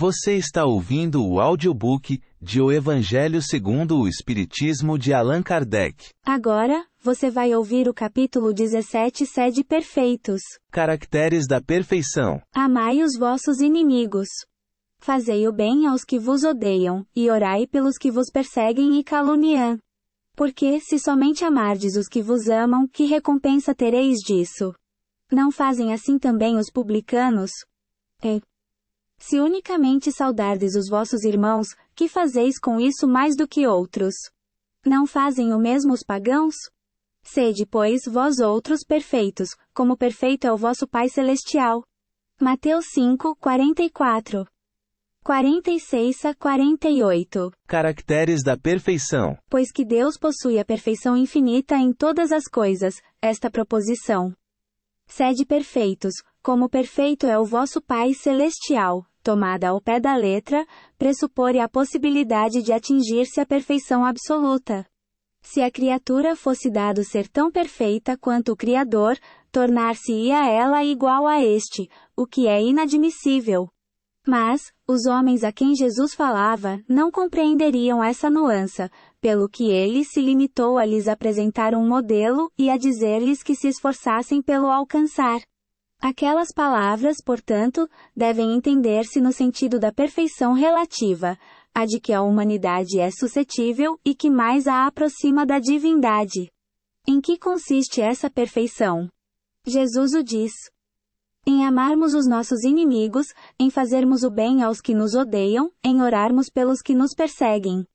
Você está ouvindo o audiobook de O Evangelho segundo o Espiritismo de Allan Kardec. Agora, você vai ouvir o capítulo 17 Sede Perfeitos. Caracteres da perfeição. Amai os vossos inimigos. Fazei o bem aos que vos odeiam, e orai pelos que vos perseguem e caluniam. Porque, se somente amardes os que vos amam, que recompensa tereis disso? Não fazem assim também os publicanos? Se unicamente saudardes os vossos irmãos, que fazeis com isso mais do que outros? Não fazem o mesmo os pagãos? Sede, pois, vós outros perfeitos, como perfeito é o vosso Pai Celestial. Mateus 5, 44. 46 a 48. Caracteres da perfeição. Pois que Deus possui a perfeição infinita em todas as coisas, esta proposição. Sede perfeitos, como perfeito é o vosso Pai Celestial, tomada ao pé da letra, pressupõe a possibilidade de atingir-se a perfeição absoluta. Se a criatura fosse dado ser tão perfeita quanto o Criador, tornar-se-ia ela igual a este, o que é inadmissível. Mas, os homens a quem Jesus falava, não compreenderiam essa nuance, pelo que ele se limitou a lhes apresentar um modelo, e a dizer-lhes que se esforçassem pelo alcançar. Aquelas palavras, portanto, devem entender-se no sentido da perfeição relativa, a de que a humanidade é suscetível e que mais a aproxima da divindade. Em que consiste essa perfeição? Jesus o diz. Em amarmos os nossos inimigos, em fazermos o bem aos que nos odeiam, em orarmos pelos que nos perseguem.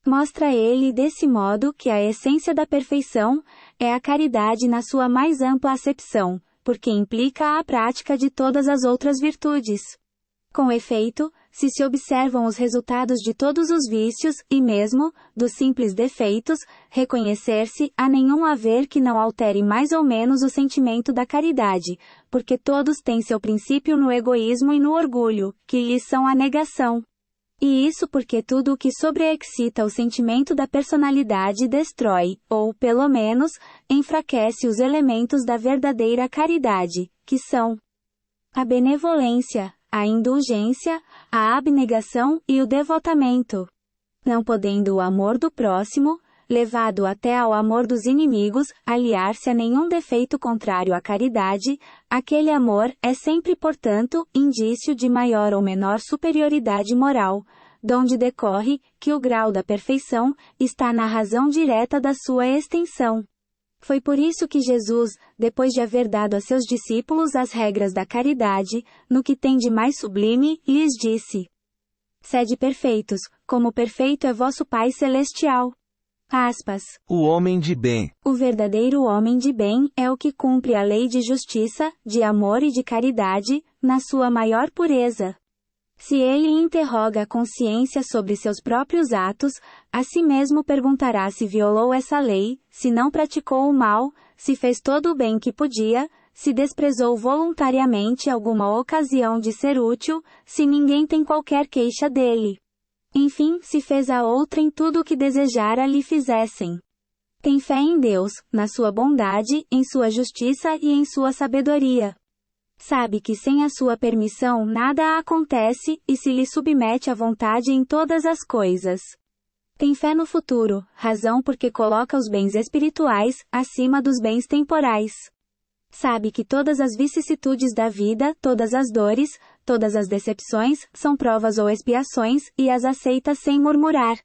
Mostra ele desse modo que a essência da perfeição é a caridade na sua mais ampla acepção, porque implica a prática de todas as outras virtudes. Com efeito, se observam os resultados de todos os vícios, e mesmo, dos simples defeitos, reconhecer-se, há nenhum haver que não altere mais ou menos o sentimento da caridade, porque todos têm seu princípio no egoísmo e no orgulho, que lhes são a negação. E isso porque tudo o que sobreexcita o sentimento da personalidade destrói, ou, pelo menos, enfraquece os elementos da verdadeira caridade, que são a benevolência, a indulgência, a abnegação e o devotamento. Não podendo o amor do próximo, levado até ao amor dos inimigos, aliar-se a nenhum defeito contrário à caridade, aquele amor é sempre, portanto, indício de maior ou menor superioridade moral, donde decorre que o grau da perfeição está na razão direta da sua extensão. Foi por isso que Jesus, depois de haver dado a seus discípulos as regras da caridade, no que tem de mais sublime, lhes disse: Sede perfeitos, como perfeito é vosso Pai Celestial. Aspas. O homem de bem. O verdadeiro homem de bem é o que cumpre a lei de justiça, de amor e de caridade, na sua maior pureza. Se ele interroga a consciência sobre seus próprios atos, a si mesmo perguntará se violou essa lei, se não praticou o mal, se fez todo o bem que podia, se desprezou voluntariamente alguma ocasião de ser útil, se ninguém tem qualquer queixa dele. Enfim, se fez a outrem tudo o que desejara lhe fizessem. Tem fé em Deus, na sua bondade, em sua justiça e em sua sabedoria. Sabe que sem a sua permissão nada acontece, e se lhe submete à vontade em todas as coisas. Tem fé no futuro, razão porque coloca os bens espirituais acima dos bens temporais. Sabe que todas as vicissitudes da vida, todas as dores, todas as decepções, são provas ou expiações, e as aceita sem murmurar.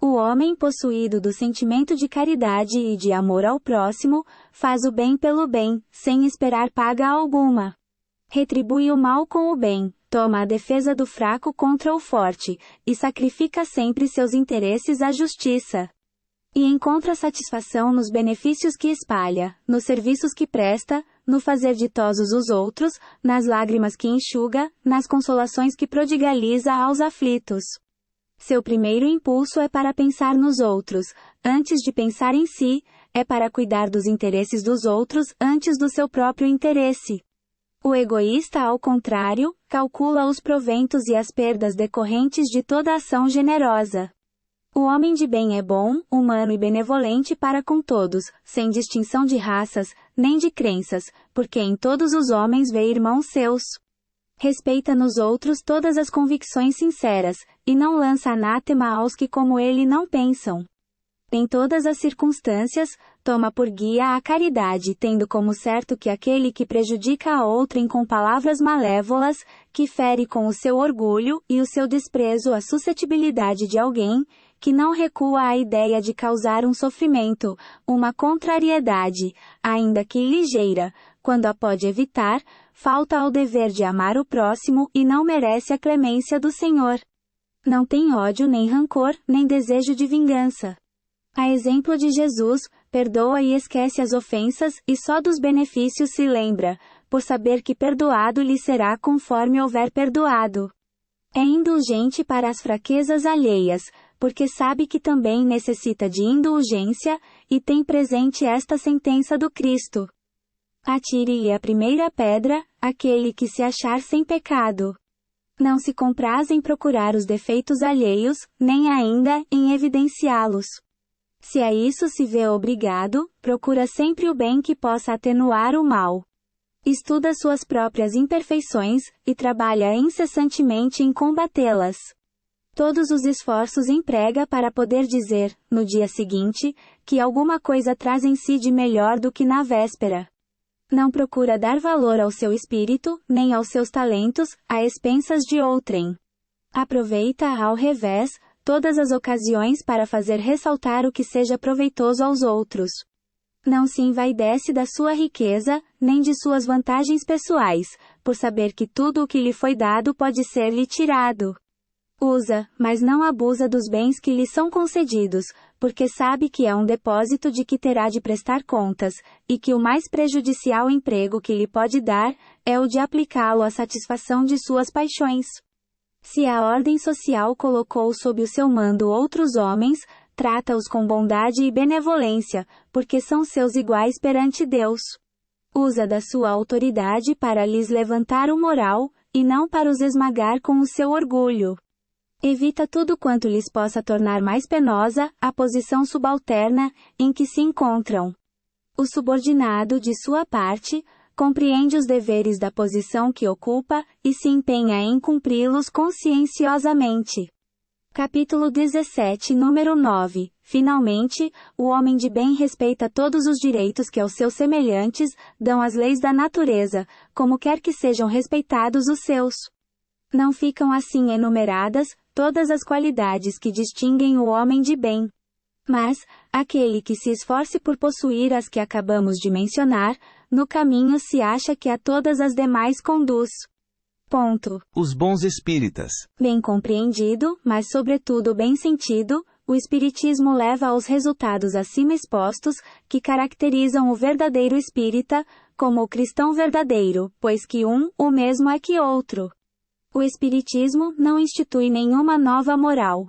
O homem possuído do sentimento de caridade e de amor ao próximo, faz o bem pelo bem, sem esperar paga alguma. Retribui o mal com o bem, toma a defesa do fraco contra o forte, e sacrifica sempre seus interesses à justiça. E encontra satisfação nos benefícios que espalha, nos serviços que presta, no fazer ditosos os outros, nas lágrimas que enxuga, nas consolações que prodigaliza aos aflitos. Seu primeiro impulso é para pensar nos outros, antes de pensar em si, é para cuidar dos interesses dos outros antes do seu próprio interesse. O egoísta, ao contrário, calcula os proventos e as perdas decorrentes de toda ação generosa. O homem de bem é bom, humano e benevolente para com todos, sem distinção de raças, nem de crenças, porque em todos os homens vê irmãos seus. Respeita nos outros todas as convicções sinceras, e não lança anátema aos que como ele não pensam. Em todas as circunstâncias, toma por guia a caridade, tendo como certo que aquele que prejudica a outrem com palavras malévolas, que fere com o seu orgulho e o seu desprezo a suscetibilidade de alguém, que não recua à ideia de causar um sofrimento, uma contrariedade, ainda que ligeira, quando a pode evitar, falta ao dever de amar o próximo e não merece a clemência do Senhor. Não tem ódio nem rancor, nem desejo de vingança. A exemplo de Jesus, perdoa e esquece as ofensas, e só dos benefícios se lembra, por saber que perdoado lhe será conforme houver perdoado. É indulgente para as fraquezas alheias, porque sabe que também necessita de indulgência, e tem presente esta sentença do Cristo. Atire-lhe a primeira pedra, aquele que se achar sem pecado. Não se compraz em procurar os defeitos alheios, nem ainda em evidenciá-los. Se a isso se vê obrigado, procura sempre o bem que possa atenuar o mal. Estuda suas próprias imperfeições, e trabalha incessantemente em combatê-las. Todos os esforços emprega para poder dizer, no dia seguinte, que alguma coisa traz em si de melhor do que na véspera. Não procura dar valor ao seu espírito, nem aos seus talentos, a expensas de outrem. Aproveita, ao revés, todas as ocasiões para fazer ressaltar o que seja proveitoso aos outros. Não se envaidece da sua riqueza, nem de suas vantagens pessoais, por saber que tudo o que lhe foi dado pode ser-lhe tirado. Usa, mas não abusa dos bens que lhe são concedidos, porque sabe que é um depósito de que terá de prestar contas, e que o mais prejudicial emprego que lhe pode dar, é o de aplicá-lo à satisfação de suas paixões. Se a ordem social colocou sob o seu mando outros homens, trata-os com bondade e benevolência, porque são seus iguais perante Deus. Usa da sua autoridade para lhes levantar o moral, e não para os esmagar com o seu orgulho. Evita tudo quanto lhes possa tornar mais penosa a posição subalterna em que se encontram. O subordinado, de sua parte, compreende os deveres da posição que ocupa, e se empenha em cumpri-los conscienciosamente. Capítulo 17, número 9. Finalmente, o homem de bem respeita todos os direitos que aos seus semelhantes dão as leis da natureza, como quer que sejam respeitados os seus. Não ficam assim enumeradas todas as qualidades que distinguem o homem de bem. Mas, aquele que se esforce por possuir as que acabamos de mencionar, no caminho se acha que a todas as demais conduz. Ponto. Os bons espíritas. Bem compreendido, mas sobretudo bem sentido, o espiritismo leva aos resultados acima expostos, que caracterizam o verdadeiro espírita, como o cristão verdadeiro, pois que o mesmo é que outro. O espiritismo não institui nenhuma nova moral.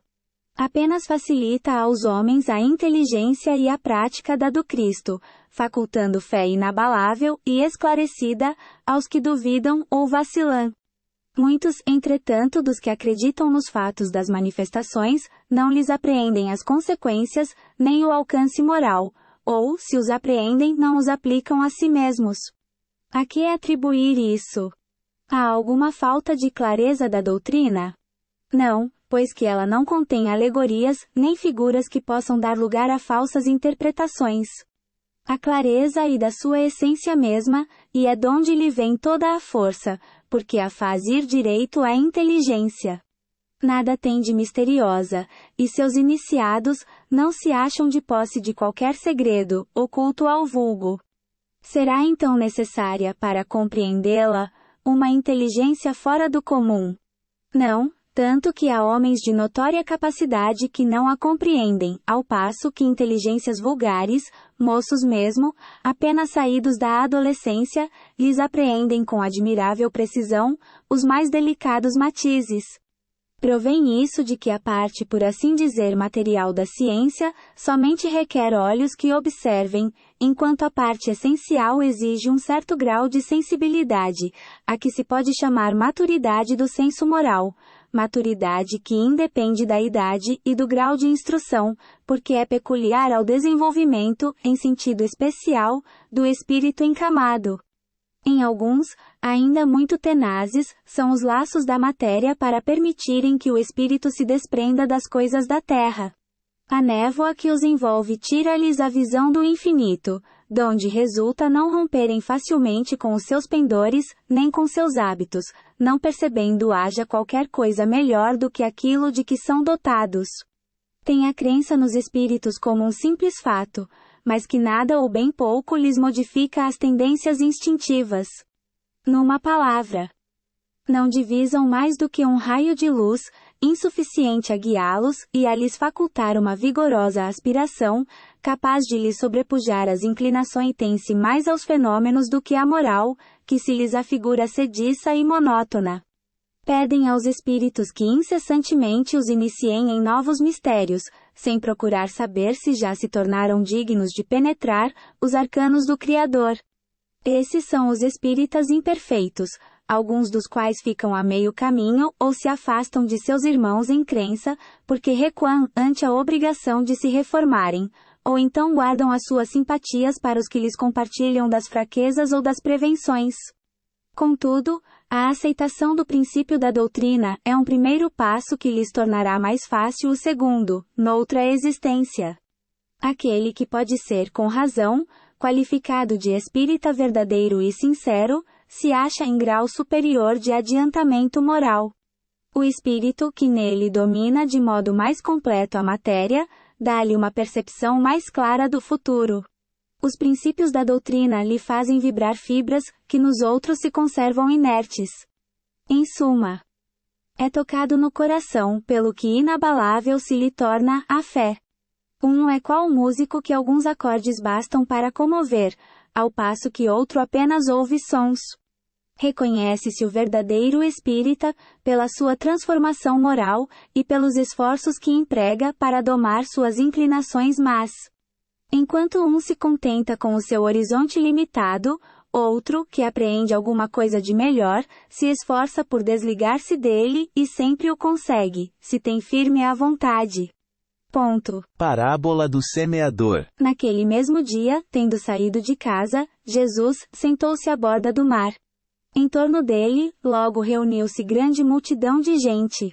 Apenas facilita aos homens a inteligência e a prática da do Cristo, facultando fé inabalável e esclarecida aos que duvidam ou vacilam. Muitos, entretanto, dos que acreditam nos fatos das manifestações, não lhes apreendem as consequências, nem o alcance moral, ou, se os apreendem, não os aplicam a si mesmos. A que atribuir isso? Há alguma falta de clareza da doutrina? Não, pois que ela não contém alegorias, nem figuras que possam dar lugar a falsas interpretações. A clareza e da sua essência mesma, e é donde lhe vem toda a força, porque a faz ir direito à inteligência. Nada tem de misteriosa, e seus iniciados não se acham de posse de qualquer segredo, oculto ao vulgo. Será então necessária para compreendê-la, uma inteligência fora do comum? Não, tanto que há homens de notória capacidade que não a compreendem, ao passo que inteligências vulgares, moços mesmo, apenas saídos da adolescência, lhes apreendem com admirável precisão os mais delicados matizes. Provém isso de que a parte, por assim dizer, material da ciência, somente requer olhos que observem, enquanto a parte essencial exige um certo grau de sensibilidade, a que se pode chamar maturidade do senso moral, maturidade que independe da idade e do grau de instrução, porque é peculiar ao desenvolvimento, em sentido especial, do espírito encamado. Em alguns, ainda muito tenazes, são os laços da matéria para permitirem que o espírito se desprenda das coisas da terra. A névoa que os envolve tira-lhes a visão do infinito, donde resulta não romperem facilmente com os seus pendores, nem com seus hábitos, não percebendo haja qualquer coisa melhor do que aquilo de que são dotados. Tem a crença nos espíritos como um simples fato, mas que nada ou bem pouco lhes modifica as tendências instintivas. Numa palavra, não divisam mais do que um raio de luz, insuficiente a guiá-los e a lhes facultar uma vigorosa aspiração, capaz de lhes sobrepujar as inclinações e tem-se mais aos fenômenos do que à moral, que se lhes afigura sediça e monótona. Pedem aos espíritos que incessantemente os iniciem em novos mistérios, sem procurar saber se já se tornaram dignos de penetrar os arcanos do Criador. Esses são os espíritas imperfeitos, alguns dos quais ficam a meio caminho ou se afastam de seus irmãos em crença, porque recuam ante a obrigação de se reformarem, ou então guardam as suas simpatias para os que lhes compartilham das fraquezas ou das prevenções. Contudo, a aceitação do princípio da doutrina é um primeiro passo que lhes tornará mais fácil o segundo, noutra existência. Aquele que pode ser, com razão, qualificado de espírita verdadeiro e sincero, se acha em grau superior de adiantamento moral. O espírito que nele domina de modo mais completo a matéria, dá-lhe uma percepção mais clara do futuro. Os princípios da doutrina lhe fazem vibrar fibras, que nos outros se conservam inertes. Em suma, é tocado no coração, pelo que inabalável se lhe torna a fé. Um é qual músico que alguns acordes bastam para comover, ao passo que outro apenas ouve sons. Reconhece-se o verdadeiro espírita, pela sua transformação moral, e pelos esforços que emprega para domar suas inclinações más. Enquanto um se contenta com o seu horizonte limitado, outro, que apreende alguma coisa de melhor, se esforça por desligar-se dele e sempre o consegue, se tem firme a vontade. Ponto. Parábola do semeador. Naquele mesmo dia, tendo saído de casa, Jesus sentou-se à borda do mar. Em torno dele, logo reuniu-se grande multidão de gente.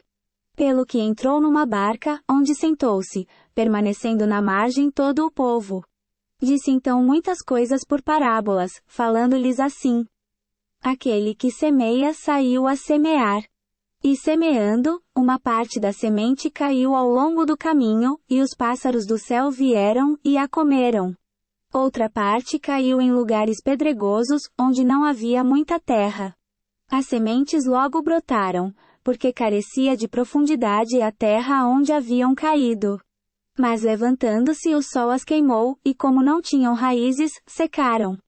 Pelo que entrou numa barca, onde sentou-se, permanecendo na margem todo o povo. Disse então muitas coisas por parábolas, falando-lhes assim. Aquele que semeia saiu a semear. E semeando, uma parte da semente caiu ao longo do caminho, e os pássaros do céu vieram e a comeram. Outra parte caiu em lugares pedregosos, onde não havia muita terra. As sementes logo brotaram, porque carecia de profundidade a terra onde haviam caído. Mas levantando-se o sol as queimou, e como não tinham raízes, secaram.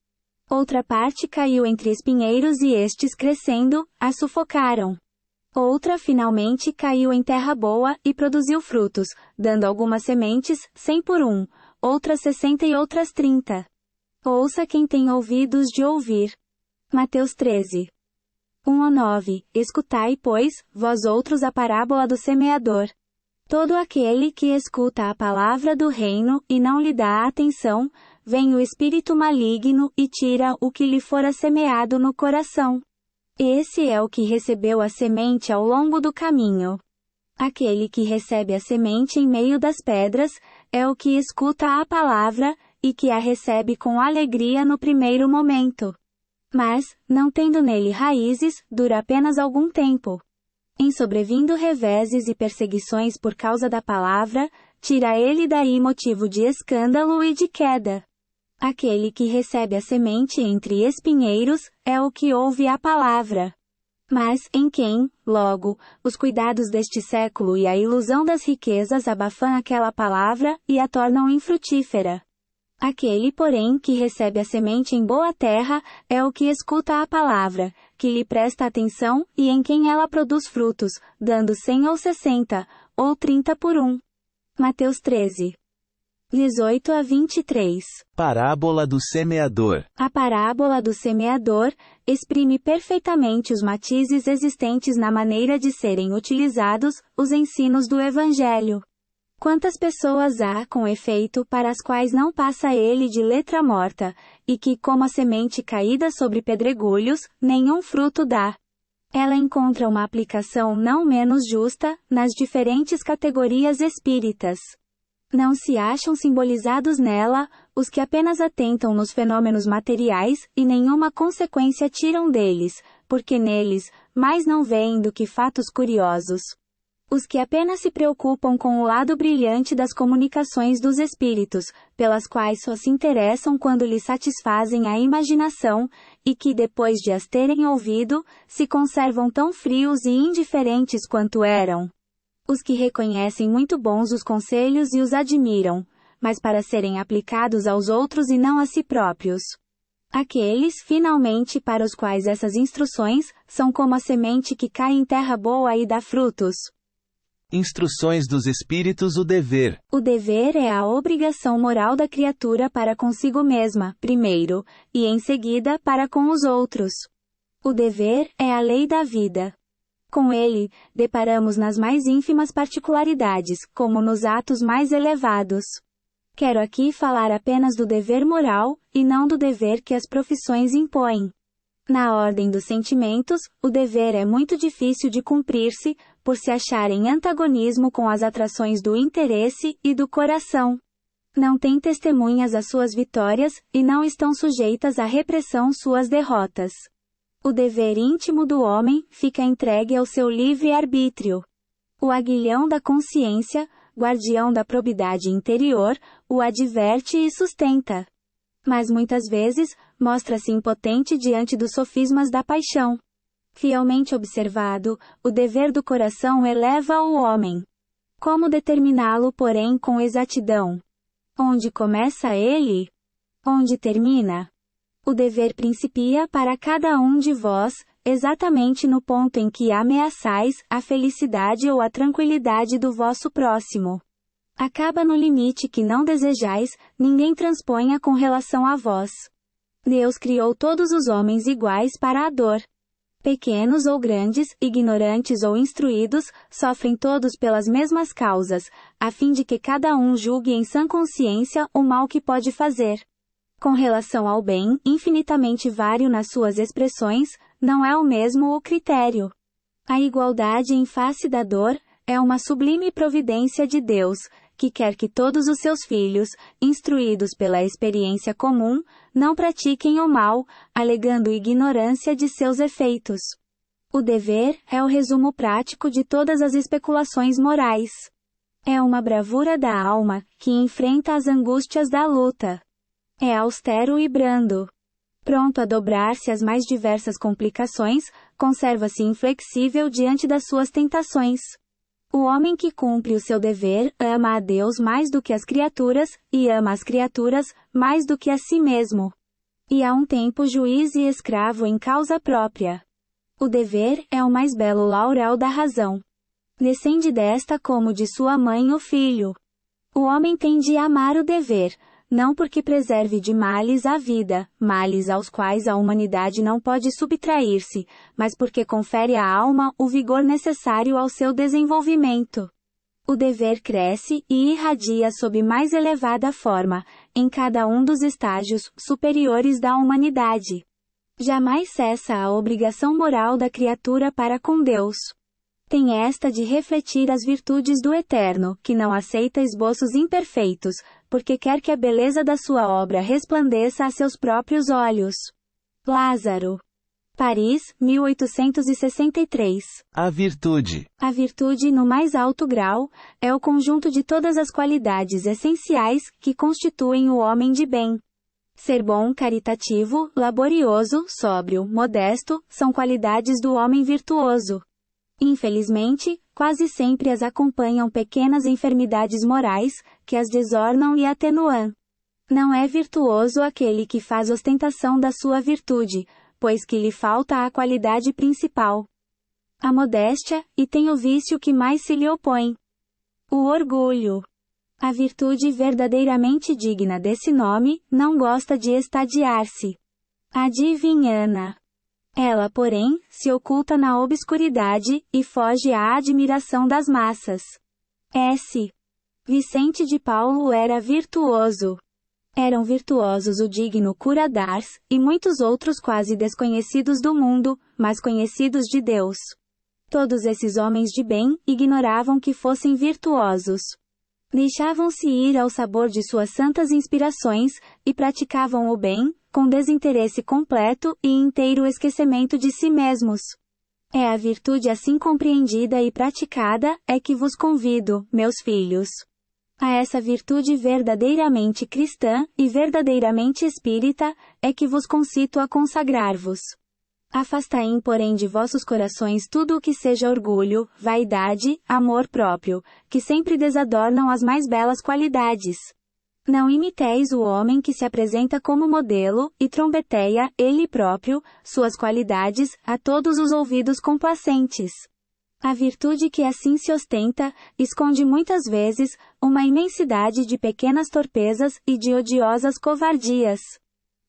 Outra parte caiu entre espinheiros e estes crescendo, a sufocaram. Outra finalmente caiu em terra boa, e produziu frutos, dando algumas sementes, 100 por 1, outras 60 e outras 30. Ouça quem tem ouvidos de ouvir. Mateus 13. 1 a 9. Escutai, pois, vós outros a parábola do semeador. Todo aquele que escuta a palavra do reino, e não lhe dá atenção, vem o espírito maligno, e tira o que lhe fora semeado no coração. Esse é o que recebeu a semente ao longo do caminho. Aquele que recebe a semente em meio das pedras, é o que escuta a palavra, e que a recebe com alegria no primeiro momento. Mas, não tendo nele raízes, dura apenas algum tempo. Em sobrevindo reveses e perseguições por causa da palavra, tira ele daí motivo de escândalo e de queda. Aquele que recebe a semente entre espinheiros, é o que ouve a palavra. Mas, em quem, logo, os cuidados deste século e a ilusão das riquezas abafam aquela palavra, e a tornam infrutífera. Aquele, porém, que recebe a semente em boa terra, é o que escuta a palavra, que lhe presta atenção, e em quem ela produz frutos, dando 100 ou 60, ou 30 por 1. Mateus 13. 18 a 23. Parábola do semeador. A parábola do semeador exprime perfeitamente os matizes existentes na maneira de serem utilizados os ensinos do Evangelho. Quantas pessoas há, com efeito, para as quais não passa ele de letra morta, e que, como a semente caída sobre pedregulhos, nenhum fruto dá. Ela encontra uma aplicação não menos justa, nas diferentes categorias espíritas. Não se acham simbolizados nela, os que apenas atentam nos fenômenos materiais, e nenhuma consequência tiram deles, porque neles, mais não veem do que fatos curiosos. Os que apenas se preocupam com o lado brilhante das comunicações dos espíritos, pelas quais só se interessam quando lhes satisfazem a imaginação, e que depois de as terem ouvido, se conservam tão frios e indiferentes quanto eram. Os que reconhecem muito bons os conselhos e os admiram, mas para serem aplicados aos outros e não a si próprios. Aqueles, finalmente, para os quais essas instruções, são como a semente que cai em terra boa e dá frutos. Instruções dos Espíritos. O dever. O dever é a obrigação moral da criatura para consigo mesma, primeiro, e em seguida para com os outros. O dever é a lei da vida. Com ele, deparamos nas mais ínfimas particularidades, como nos atos mais elevados. Quero aqui falar apenas do dever moral, e não do dever que as profissões impõem. Na ordem dos sentimentos, o dever é muito difícil de cumprir-se, por se achar em antagonismo com as atrações do interesse e do coração. Não tem testemunhas as suas vitórias, e não estão sujeitas à repressão suas derrotas. O dever íntimo do homem fica entregue ao seu livre-arbítrio. O aguilhão da consciência, guardião da probidade interior, o adverte e sustenta. Mas muitas vezes, mostra-se impotente diante dos sofismas da paixão. Fielmente observado, o dever do coração eleva o homem. Como determiná-lo, porém, com exatidão? Onde começa ele? Onde termina? O dever principia para cada um de vós, exatamente no ponto em que ameaçais a felicidade ou a tranquilidade do vosso próximo. Acaba no limite que não desejais, ninguém transponha com relação a vós. Deus criou todos os homens iguais para a dor. Pequenos ou grandes, ignorantes ou instruídos, sofrem todos pelas mesmas causas, a fim de que cada um julgue em sã consciência o mal que pode fazer. Com relação ao bem, infinitamente vário nas suas expressões, não é o mesmo o critério. A igualdade em face da dor é uma sublime providência de Deus, que quer que todos os seus filhos, instruídos pela experiência comum, não pratiquem o mal, alegando ignorância de seus efeitos. O dever é o resumo prático de todas as especulações morais. É uma bravura da alma, que enfrenta as angústias da luta. É austero e brando. Pronto a dobrar-se às mais diversas complicações, conserva-se inflexível diante das suas tentações. O homem que cumpre o seu dever, ama a Deus mais do que as criaturas, e ama as criaturas, mais do que a si mesmo. E há um tempo juiz e escravo em causa própria. O dever é o mais belo laurel da razão. Descende desta como de sua mãe o filho. O homem tem de amar o dever, não porque preserve de males a vida, males aos quais a humanidade não pode subtrair-se, mas porque confere à alma o vigor necessário ao seu desenvolvimento. O dever cresce e irradia sob mais elevada forma, em cada um dos estágios superiores da humanidade. Jamais cessa a obrigação moral da criatura para com Deus. Tem esta de refletir as virtudes do Eterno, que não aceita esboços imperfeitos, porque quer que a beleza da sua obra resplandeça a seus próprios olhos. Lázaro. Paris, 1863. A virtude. A virtude, no mais alto grau, é o conjunto de todas as qualidades essenciais que constituem o homem de bem. Ser bom, caritativo, laborioso, sóbrio, modesto, são qualidades do homem virtuoso. Infelizmente, quase sempre as acompanham pequenas enfermidades morais, que as desornam e atenuam. Não é virtuoso aquele que faz ostentação da sua virtude, pois que lhe falta a qualidade principal. A modéstia, e tem o vício que mais se lhe opõe. O orgulho. A virtude verdadeiramente digna desse nome, não gosta de estadiar-se. Adivinhana. Ela, porém, se oculta na obscuridade, e foge à admiração das massas. S. Vicente de Paulo era virtuoso. Eram virtuosos o digno Cura d'Ars, e muitos outros quase desconhecidos do mundo, mas conhecidos de Deus. Todos esses homens de bem, ignoravam que fossem virtuosos. Deixavam-se ir ao sabor de suas santas inspirações, e praticavam o bem, com desinteresse completo e inteiro esquecimento de si mesmos. É a virtude assim compreendida e praticada, é que vos convido, meus filhos. A essa virtude verdadeiramente cristã, e verdadeiramente espírita, é que vos concito a consagrar-vos. Afastai, porém, de vossos corações tudo o que seja orgulho, vaidade, amor próprio, que sempre desadornam as mais belas qualidades. Não imiteis o homem que se apresenta como modelo, e trombeteia, ele próprio, suas qualidades, a todos os ouvidos complacentes. A virtude que assim se ostenta, esconde muitas vezes, uma imensidade de pequenas torpezas e de odiosas covardias.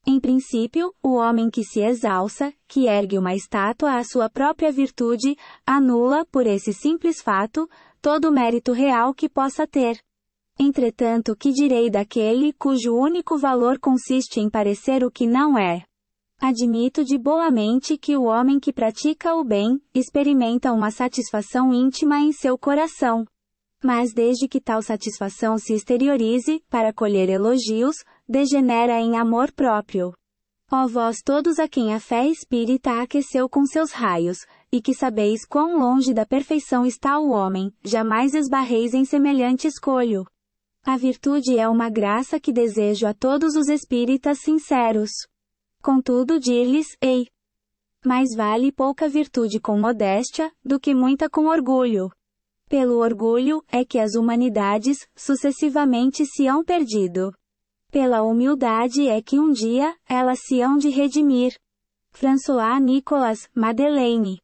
Em princípio, o homem que se exalça, que ergue uma estátua à sua própria virtude, anula, por esse simples fato, todo o mérito real que possa ter. Entretanto, que direi daquele cujo único valor consiste em parecer o que não é? Admito de boa mente que o homem que pratica o bem, experimenta uma satisfação íntima em seu coração. Mas desde que tal satisfação se exteriorize, para colher elogios, degenera em amor próprio. Ó vós todos a quem a fé espírita aqueceu com seus raios, e que sabeis quão longe da perfeição está o homem, jamais esbarreis em semelhante escolho. A virtude é uma graça que desejo a todos os espíritas sinceros. Contudo dir-lhes, ei, mais vale pouca virtude com modéstia, do que muita com orgulho. Pelo orgulho, é que as humanidades, sucessivamente se hão perdido. Pela humildade é que um dia, elas se hão de redimir. François Nicolas, Madeleine.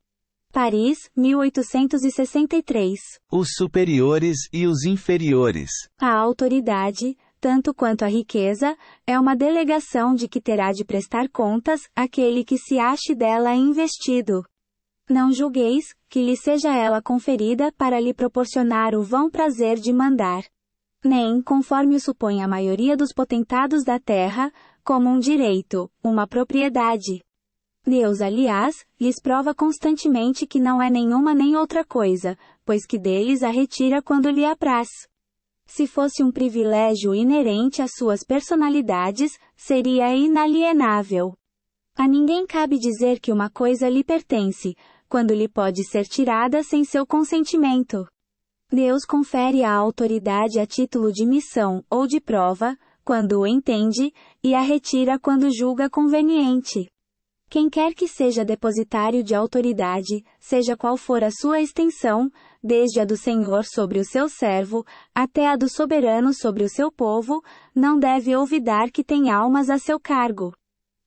Paris, 1863. Os superiores e os inferiores. A autoridade, tanto quanto a riqueza, é uma delegação de que terá de prestar contas aquele que se ache dela investido. Não julgueis, que lhe seja ela conferida para lhe proporcionar o vão prazer de mandar. Nem, conforme o supõe a maioria dos potentados da terra, como um direito, uma propriedade. Deus, aliás, lhes prova constantemente que não é nenhuma nem outra coisa, pois que deles a retira quando lhe apraz. Se fosse um privilégio inerente às suas personalidades, seria inalienável. A ninguém cabe dizer que uma coisa lhe pertence, quando lhe pode ser tirada sem seu consentimento. Deus confere a autoridade a título de missão ou de prova, quando o entende, e a retira quando julga conveniente. Quem quer que seja depositário de autoridade, seja qual for a sua extensão, desde a do Senhor sobre o seu servo, até a do soberano sobre o seu povo, não deve olvidar que tem almas a seu cargo.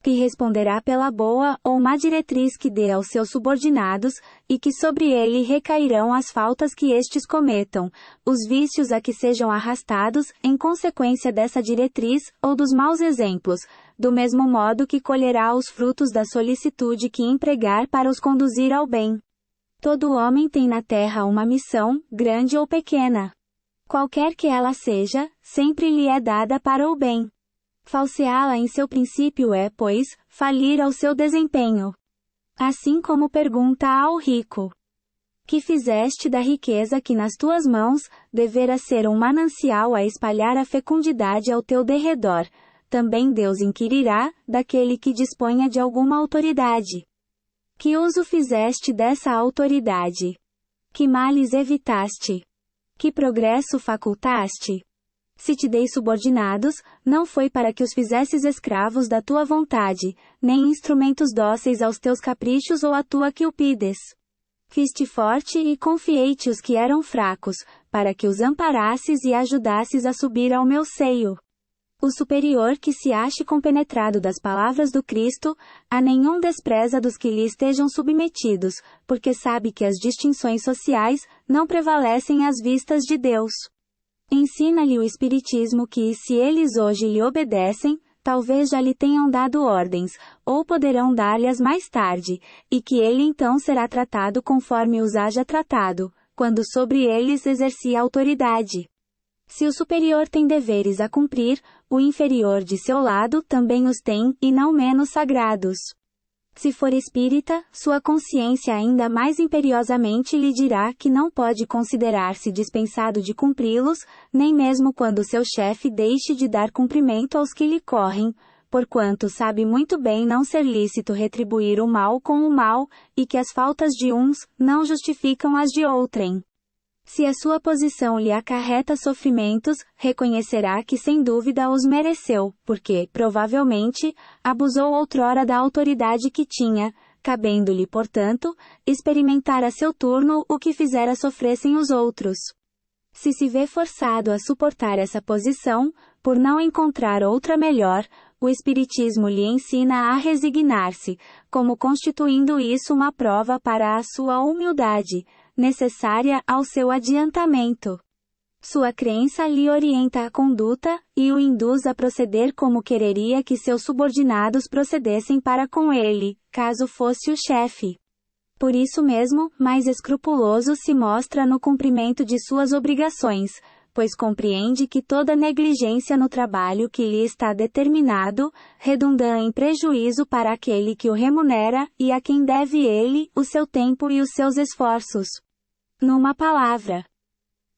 Que responderá pela boa ou má diretriz que dê aos seus subordinados, e que sobre ele recairão as faltas que estes cometam, os vícios a que sejam arrastados, em consequência dessa diretriz, ou dos maus exemplos, do mesmo modo que colherá os frutos da solicitude que empregar para os conduzir ao bem. Todo homem tem na terra uma missão, grande ou pequena. Qualquer que ela seja, sempre lhe é dada para o bem. Falseá-la em seu princípio é, pois, falir ao seu desempenho. Assim como pergunta ao rico: que fizeste da riqueza que nas tuas mãos, devera ser um manancial a espalhar a fecundidade ao teu derredor, também Deus inquirirá, daquele que disponha de alguma autoridade. Que uso fizeste dessa autoridade? Que males evitaste? Que progresso facultaste? Se te dei subordinados, não foi para que os fizesses escravos da tua vontade, nem instrumentos dóceis aos teus caprichos ou à tua cupides. Fiz-te forte e confiei-te os que eram fracos, para que os amparasses e ajudasses a subir ao meu seio. O superior que se ache compenetrado das palavras do Cristo, a nenhum despreza dos que lhe estejam submetidos, porque sabe que as distinções sociais não prevalecem às vistas de Deus. Ensina-lhe o Espiritismo que, se eles hoje lhe obedecem, talvez já lhe tenham dado ordens, ou poderão dar-lhes mais tarde, e que ele então será tratado conforme os haja tratado, quando sobre eles exercia autoridade. Se o superior tem deveres a cumprir, o inferior de seu lado também os tem, e não menos sagrados. Se for espírita, sua consciência ainda mais imperiosamente lhe dirá que não pode considerar-se dispensado de cumpri-los, nem mesmo quando seu chefe deixe de dar cumprimento aos que lhe correm, porquanto sabe muito bem não ser lícito retribuir o mal com o mal, e que as faltas de uns não justificam as de outrem. Se a sua posição lhe acarreta sofrimentos, reconhecerá que sem dúvida os mereceu, porque, provavelmente, abusou outrora da autoridade que tinha, cabendo-lhe, portanto, experimentar a seu turno o que fizera sofressem os outros. Se se vê forçado a suportar essa posição, por não encontrar outra melhor, o Espiritismo lhe ensina a resignar-se, como constituindo isso uma prova para a sua humildade, necessária ao seu adiantamento. Sua crença lhe orienta a conduta, e o induz a proceder como quereria que seus subordinados procedessem para com ele, caso fosse o chefe. Por isso mesmo, mais escrupuloso se mostra no cumprimento de suas obrigações, pois compreende que toda negligência no trabalho que lhe está determinado, redunda em prejuízo para aquele que o remunera, e a quem deve ele, o seu tempo e os seus esforços. Numa palavra,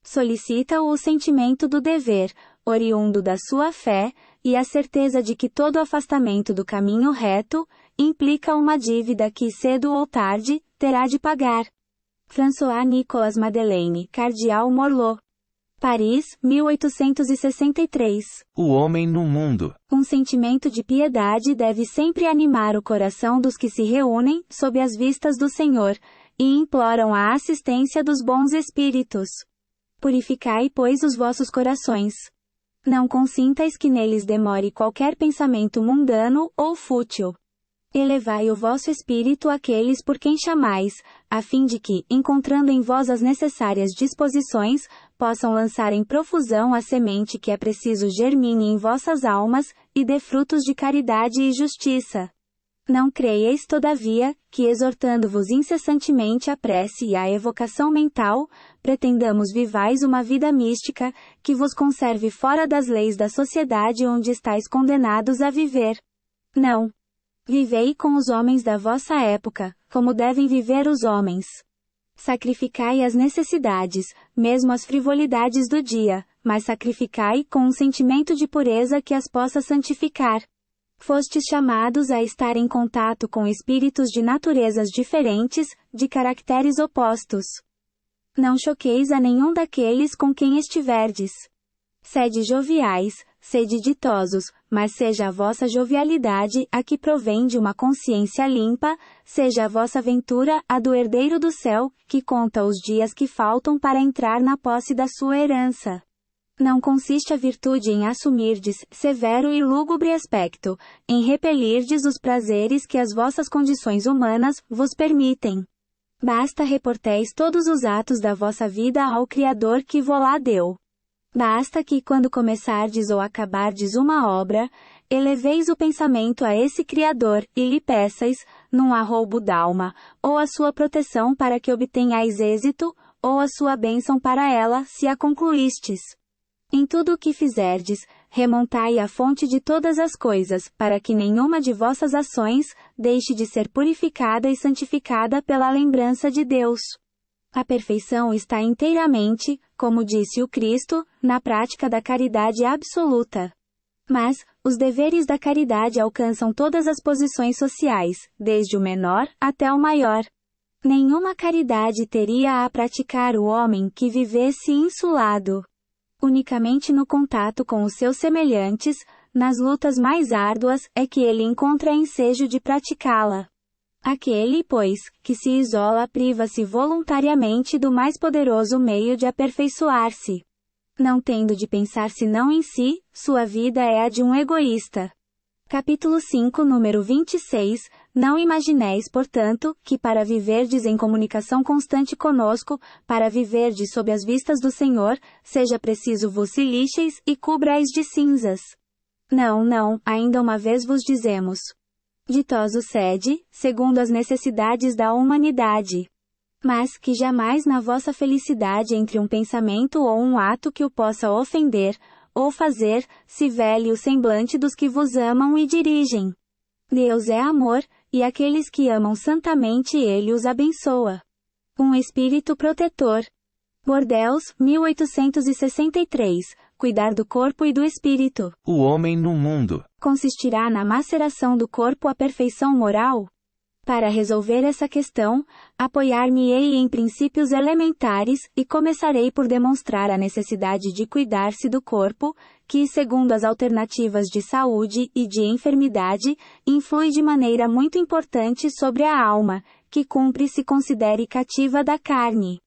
solicita-o o sentimento do dever, oriundo da sua fé, e a certeza de que todo afastamento do caminho reto, implica uma dívida que cedo ou tarde, terá de pagar. François-Nicolas Madeleine, Cardeal Morlot. Paris, 1863. O homem no mundo. Um sentimento de piedade deve sempre animar o coração dos que se reúnem, sob as vistas do Senhor, e imploram a assistência dos bons espíritos. Purificai, pois, os vossos corações. Não consintais que neles demore qualquer pensamento mundano ou fútil. Elevai o vosso espírito àqueles por quem chamais, a fim de que, encontrando em vós as necessárias disposições, possam lançar em profusão a semente que é preciso germine em vossas almas, e dê frutos de caridade e justiça. Não creieis, todavia, que exortando-vos incessantemente a prece e a evocação mental, pretendamos vivais uma vida mística, que vos conserve fora das leis da sociedade onde estáis condenados a viver. Não. Vivei com os homens da vossa época, como devem viver os homens. Sacrificai as necessidades, mesmo as frivolidades do dia, mas sacrificai com um sentimento de pureza que as possa santificar. Fostes chamados a estar em contato com espíritos de naturezas diferentes, de caracteres opostos. Não choqueis a nenhum daqueles com quem estiverdes. Sede joviais, sede ditosos, mas seja a vossa jovialidade a que provém de uma consciência limpa, seja a vossa ventura a do herdeiro do céu, que conta os dias que faltam para entrar na posse da sua herança. Não consiste a virtude em assumirdes severo e lúgubre aspecto, em repelirdes os prazeres que as vossas condições humanas vos permitem. Basta reporteis todos os atos da vossa vida ao Criador que vo-la deu. Basta que, quando começardes ou acabardes uma obra, eleveis o pensamento a esse Criador, e lhe peçais, num arroubo d'alma, ou a sua proteção para que obtenhais êxito, ou a sua bênção para ela, se a concluístes. Em tudo o que fizerdes, remontai a fonte de todas as coisas, para que nenhuma de vossas ações deixe de ser purificada e santificada pela lembrança de Deus. A perfeição está inteiramente, como disse o Cristo, na prática da caridade absoluta. Mas, os deveres da caridade alcançam todas as posições sociais, desde o menor até o maior. Nenhuma caridade teria a praticar o homem que vivesse insulado. Unicamente no contato com os seus semelhantes, nas lutas mais árduas, é que ele encontra ensejo de praticá-la. Aquele, pois, que se isola priva-se voluntariamente do mais poderoso meio de aperfeiçoar-se. Não tendo de pensar senão em si, sua vida é a de um egoísta. Capítulo 5, número 26. Não imagineis, portanto, que para viverdes em comunicação constante conosco, para viverdes sob as vistas do Senhor, seja preciso vos lixeis e cubrais de cinzas. Não, ainda uma vez vos dizemos. Ditoso sede, segundo as necessidades da humanidade. Mas que jamais na vossa felicidade entre um pensamento ou um ato que o possa ofender, ou fazer, se vele o semblante dos que vos amam e dirigem. Deus é amor, e aqueles que amam santamente Ele os abençoa. Um espírito protetor. Bordeaux, 1863. Cuidar do corpo e do espírito. O homem no mundo. Consistirá na maceração do corpo à perfeição moral? Para resolver essa questão, apoiar-me-ei em princípios elementares e começarei por demonstrar a necessidade de cuidar-se do corpo, que, segundo as alternativas de saúde e de enfermidade, influi de maneira muito importante sobre a alma, que cumpre se considere cativa da carne.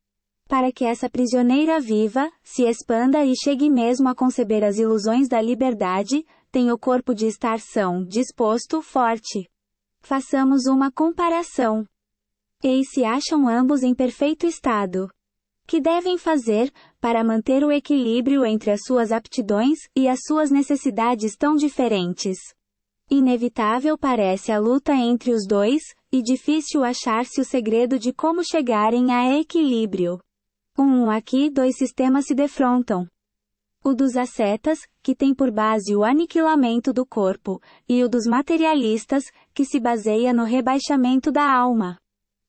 Para que essa prisioneira viva, se expanda e chegue mesmo a conceber as ilusões da liberdade, tem o corpo de estar são, disposto, forte. Façamos uma comparação. Eis se acham ambos em perfeito estado. Que devem fazer, para manter o equilíbrio entre as suas aptidões e as suas necessidades tão diferentes? Inevitável parece a luta entre os dois, e difícil achar-se o segredo de como chegarem a equilíbrio. Aqui dois sistemas se defrontam. O dos ascetas, que tem por base o aniquilamento do corpo, e o dos materialistas, que se baseia no rebaixamento da alma.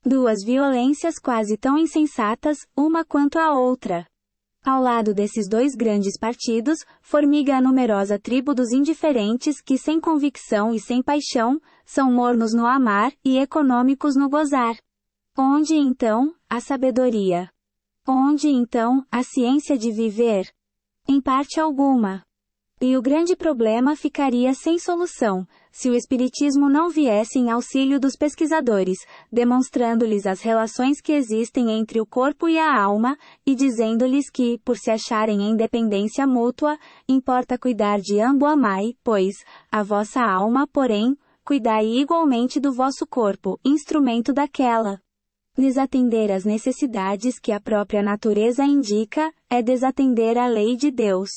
Duas violências quase tão insensatas, uma quanto a outra. Ao lado desses dois grandes partidos, formiga a numerosa tribo dos indiferentes que sem convicção e sem paixão, são mornos no amar e econômicos no gozar. Onde então, a sabedoria? Onde então, a ciência de viver? Em parte alguma. E o grande problema ficaria sem solução, se o Espiritismo não viesse em auxílio dos pesquisadores, demonstrando-lhes as relações que existem entre o corpo e a alma, e dizendo-lhes que, por se acharem em dependência mútua, importa cuidar de ambos amai, pois, a vossa alma, porém, cuidai igualmente do vosso corpo, instrumento daquela. Desatender às necessidades que a própria natureza indica, é desatender a lei de Deus.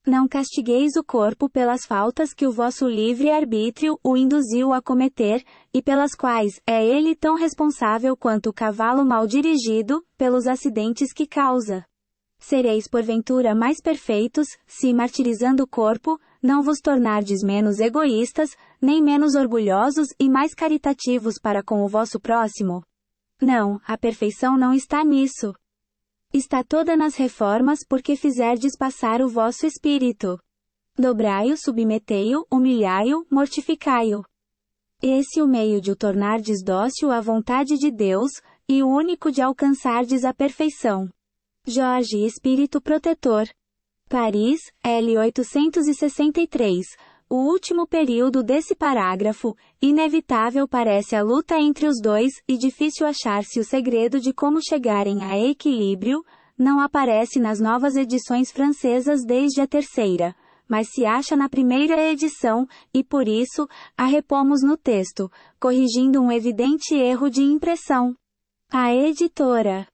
Não castigueis o corpo pelas faltas que o vosso livre-arbítrio o induziu a cometer, e pelas quais é ele tão responsável quanto o cavalo mal dirigido, pelos acidentes que causa. Sereis porventura mais perfeitos, se martirizando o corpo, não vos tornardes menos egoístas, nem menos orgulhosos e mais caritativos para com o vosso próximo? Não, a perfeição não está nisso. Está toda nas reformas porque fizerdes passar o vosso espírito. Dobrai-o, submetei-o, humilhai-o, mortificai-o. Esse o meio de o tornardes dócil à vontade de Deus, e o único de alcançardes a perfeição. Jorge Espírito Protetor. Paris, L. 863. O último período desse parágrafo, inevitável parece a luta entre os dois e difícil achar-se o segredo de como chegarem a equilíbrio, não aparece nas novas edições francesas desde a terceira, mas se acha na primeira edição, e por isso, a repomos no texto, corrigindo um evidente erro de impressão. A editora